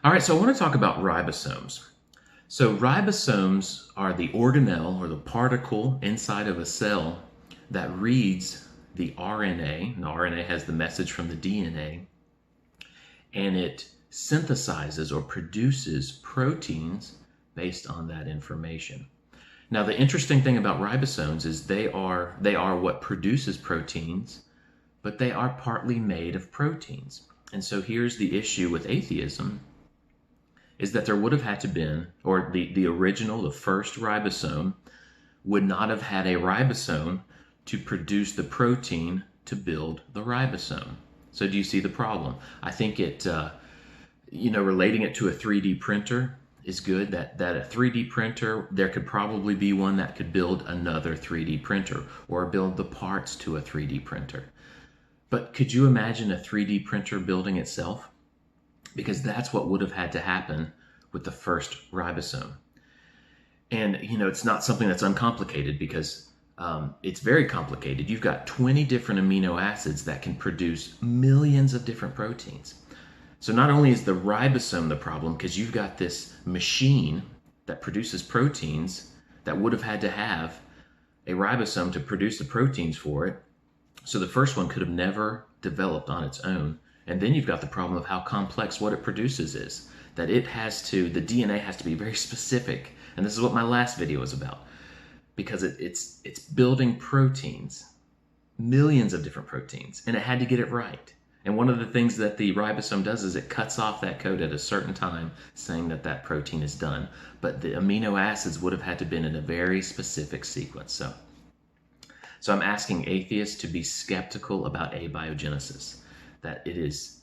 All right, so I want to talk about ribosomes. So ribosomes are the organelle or the particle inside of a cell that reads the RNA. And the RNA has the message from the DNA, and it synthesizes or produces proteins based on that information. Now, the interesting thing about ribosomes is they are what produces proteins, but they are partly made of proteins. And so here's the issue with atheism is that there would have had to been, or the original, the first ribosome would not have had a ribosome to produce the protein to build the ribosome. So do you see the problem? I think relating it to a 3D printer is good. That a 3D printer, there could probably be one that could build another 3D printer or build the parts to a 3D printer. But could you imagine a 3D printer building itself? Because that's what would have had to happen with the first ribosome. And, it's not something that's uncomplicated because it's very complicated. You've got 20 different amino acids that can produce millions of different proteins. So not only is the ribosome the problem, because you've got this machine that produces proteins that would have had to have a ribosome to produce the proteins for it. So the first one could have never developed on its own. And then you've got the problem of how complex what it produces is. That the DNA has to be very specific. And this is what my last video was about. Because it's building proteins, millions of different proteins, and it had to get it right. And one of the things that the ribosome does is it cuts off that code at a certain time saying that that protein is done. But the amino acids would have had to been in a very specific sequence. So I'm asking atheists to be skeptical about abiogenesis. That it is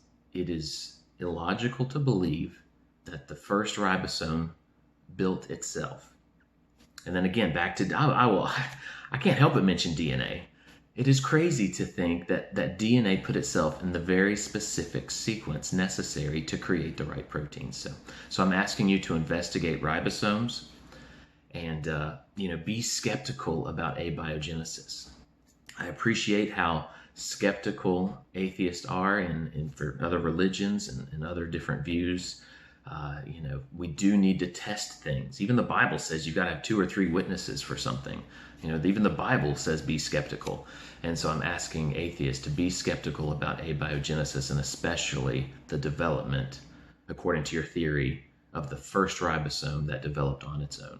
illogical to believe that the first ribosome built itself. And then again, back to, I can't help but mention DNA. It is crazy to think that DNA put itself in the very specific sequence necessary to create the right proteins. So I'm asking you to investigate ribosomes and, be skeptical about abiogenesis. I appreciate how skeptical atheists are and for other religions and other different views. We do need to test things. Even the Bible says you've got to have 2 or 3 witnesses for something. Even the Bible says be skeptical. And so I'm asking atheists to be skeptical about abiogenesis and especially the development, according to your theory, of the first ribosome that developed on its own.